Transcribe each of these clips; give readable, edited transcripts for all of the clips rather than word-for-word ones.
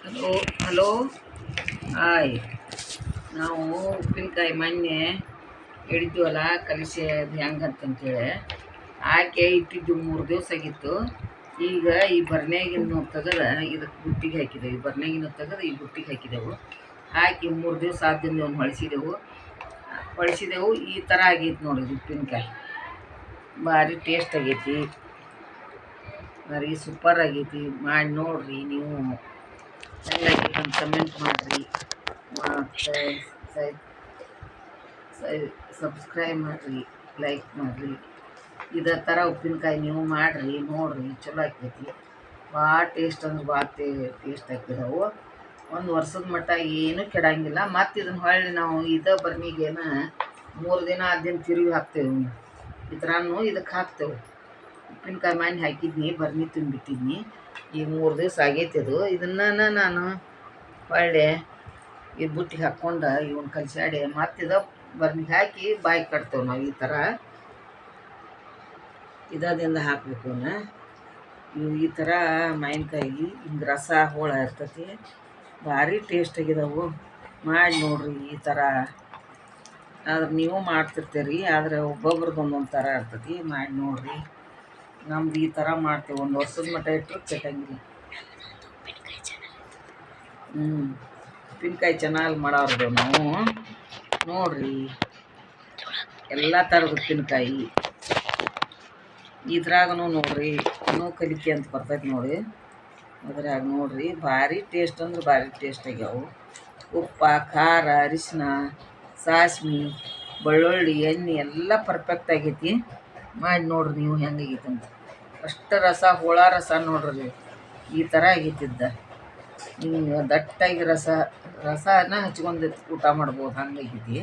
Hello hello hi. ನಾವು ಉಪ್ಪಿನಕಾಯಿ ಮೊನ್ನೆ ಹಿಡಿದ್ವಲ್ಲ ಕಲಿಸಿ ಅದು ಹೆಂಗೆ ಅಂತಂತೇಳಿ ಹಾಕಿ ಇಟ್ಟಿದ್ದು 3 ದಿವಸ ಆಗಿತ್ತು. ಈಗ ಈ ಬರ್ನ್ಯಾಗಿನ ತೆಗೆದು ಇದಕ್ಕೆ ಬುಟ್ಟಿಗೆ ಹಾಕಿದೆವು. ಈ ಬರ್ನ್ಯಾಗಿನ ತೆಗೆದು ಈ ಬುಟ್ಟಿಗೆ ಹಾಕಿದೆವು. ಹಾಕಿ 3 ದಿವಸ ಆದಿಂದ ಒಂದು ಹೊಳಿಸಿದೆವು. ಈ ಥರ ಆಗೈತಿ ನೋಡಿ ಉಪ್ಪಿನಕಾಯಿ. ಭಾರಿ ಟೇಸ್ಟ್ ಆಗೈತಿ, ಭಾರಿ ಸೂಪರ್ ಆಗೈತಿ. ಮಾಡಿ ನೋಡ್ರಿ ನೀವು. ಹೆಂಗಾಗೈತೆ ಅಂತ ಕಮೆಂಟ್ ಮಾಡಿರಿ, ಮತ್ತು ಸಬ್ಸ್ಕ್ರೈಬ್ ಮಾಡಿರಿ, ಲೈಕ್ ಮಾಡಿರಿ. ಇದೇ ಥರ ಉಪ್ಪಿನಕಾಯಿ ನೀವು ಮಾಡಿರಿ ನೋಡಿರಿ, ಚಲೋ ಆಕೈತಿ. ಭಾಳ ಟೇಸ್ಟ್ ಅಂದ್ರೆ ಭಾಳ ಟೇಸ್ಟ್ ಹಾಕಿದೆವು. ಒಂದು ವರ್ಷದ ಮಟ್ಟ ಏನೂ ಕೆಡಂಗಿಲ್ಲ. ಮತ್ತು ಇದನ್ನು ಹೊಳ್ಳಿ ನಾವು ಇದೇ ಬರ್ನಿಗೇನ 3 ದಿನ ದಿನ ತಿರುಗಿ ಹಾಕ್ತೇವೆ. ಈ ಥರನೂ ಇದಕ್ಕೆ ಹಾಕ್ತೇವೆ. ಉಪ್ಪಿನಕಾಯಿ ಮನೆ ಹಾಕಿದ್ನಿ, ಬರ್ನಿ ತುಂಬಿಟ್ಟಿದ್ನಿ. ಈಗ 3 ದಿವಸ ಆಗೈತಿ ಅದು. ಇದನ್ನು ನಾನು ಹೊಳ್ಳಿ ಈ ಬುಟ್ಟಿಗೆ ಹಾಕ್ಕೊಂಡು ಇವನ್ನ ಕಲಸಾಡಿ ಮತ್ತಿದ ಬರ್ನಿಗೆ ಹಾಕಿ ಬಾಯಿ ಕಟ್ತೇವೆ ನಾವು. ಈ ಥರ ಇದದಿಂದ ಹಾಕಬೇಕು ಇವನ್ನ. ಇವು ಈ ಥರ ಮಾವಿನಕಾಯಿ ಹಿಂಗೆ ರಸ ಹೋಳ ಇರ್ತೈತಿ. ಭಾರಿ ಟೇಸ್ಟ್ ಆಗಿದಾವು. ಮಾಡಿ ನೋಡ್ರಿ ಈ ಥರ. ಆದ್ರೆ ನೀವು ಮಾಡ್ತಿರ್ತೀರಿ, ಆದರೆ ಒಬ್ಬೊಬ್ರದ್ದು ಒಂದೊಂದು ಥರ ಇರ್ತೈತಿ. ಮಾಡಿ ನೋಡ್ರಿ. ನಮ್ದು ಈ ಥರ ಮಾಡ್ತೇವೆ. 1 ವರ್ಷದ ಮಟ್ಟ ಇಟ್ಟರು ಕೆಟ್ಟಂಗಿಲ್ಲ. ಉಪ್ಪಿನಕಾಯಿ ಚೆನ್ನಾಗಿ ಮಾಡೋರ್ದು ನಾವು ನೋಡ್ರಿ. ಎಲ್ಲ ಥರದ ಉಪ್ಪಿನಕಾಯಿ ಇದ್ರಾಗೂ ನೋಡ್ರಿ. ಇನ್ನೂ ಕಲಿಕೆ ಅಂತ ಬರ್ತೈತೆ ನೋಡಿ. ಅದ್ರಾಗ ನೋಡ್ರಿ ಭಾರಿ ಟೇಸ್ಟ್ ಅಂದ್ರೆ ಭಾರಿ ಟೇಸ್ಟ್ ಆಗ್ಯಾವು. ಉಪ್ಪ, ಖಾರ, ಅರಿಶಿನ, ಸಾಸ್ಮೆ, ಬೆಳ್ಳುಳ್ಳಿ, ಎಣ್ಣೆ ಎಲ್ಲ ಪರ್ಫೆಕ್ಟ್ ಆಗೈತಿ. ಮಾಡಿ ನೋಡ್ರಿ ನೀವು ಹೆಂಗಾಗೈತೆ ಅಂತ. ಅಷ್ಟು ರಸ ಹುಳ ರಸ ನೋಡ್ರಿ ಈ ಥರ ಆಗೈತಿದ್ದ. ಹಿಂಗೆ ದಟ್ಟಾಗಿ ರಸನ ಹಚ್ಕೊಂಡು ಊಟ ಮಾಡ್ಬೋದು, ಹಂಗಾಗೈತಿ.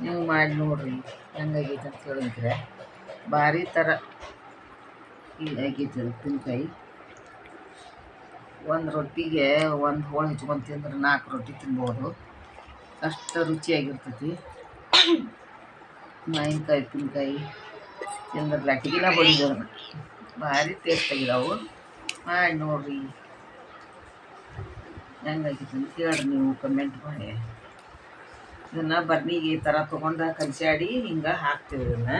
ನೀವು ಮಾಡಿ ನೋಡ್ರಿ ಹೆಂಗಾಗೈತೆ ಅಂತ ಹೇಳಿದ್ರೆ. ಭಾರಿ ಥರ ಆಗೈತಿ ಉಪ್ಪಿನಕಾಯಿ. ಒಂದು ರೊಟ್ಟಿಗೆ ಒಂದು ಹೋಳು ಹಚ್ಕೊಂಡು ತಿಂದ್ರೆ 4 ರೊಟ್ಟಿ ತಿನ್ಬೋದು. ಅಷ್ಟು ರುಚಿಯಾಗಿರ್ತೈತಿ ಮಾವಿನಕಾಯಿ ಉಪ್ಪಿನಕಾಯಿ ತಿಂದ್ರೆ ಲಟ್ಟಿಗಿನ ಬಡಿದವು. ಭಾರಿ ಟೇಸ್ಟ್ ಆಗಿದಾವು. ಮಾಡಿ ನೋಡ್ರಿ ಹೆಂಗಾಗಿತ್ತು ಅಂತ ಹೇಳ್ರಿ ನೀವು ಕಮೆಂಟ್ ಮಾಡಿ. ಇದನ್ನು ಬರ್ನಿಗೆ ಈ ಥರ ತೊಗೊಂಡು ಕಲಸಾಡಿ ಹಿಂಗೆ ಹಾಕ್ತೇವೆ. ಇದನ್ನು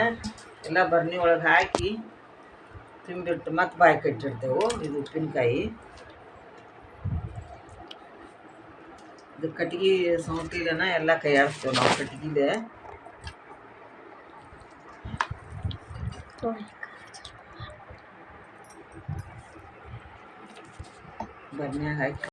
ಎಲ್ಲ ಬರ್ನಿ ಒಳಗೆ ಹಾಕಿ ತುಂಬಿಟ್ಟು ಮತ್ತೆ ಬಾಯಿ ಕಟ್ಟಿರ್ತೇವೆ. ಇದು ಉಪ್ಪಿನಕಾಯಿ. ಇದು ಕಟ್ಗೆ ಸೌಂಟಿಲೆನ ಎಲ್ಲ ಕೈ ಆಡಿಸ್ತೇವೆ ನಾವು. ಕಟ್ಗಿಲೆ ಬರ್ನ್ಯಾಗ ಹಾಕಿ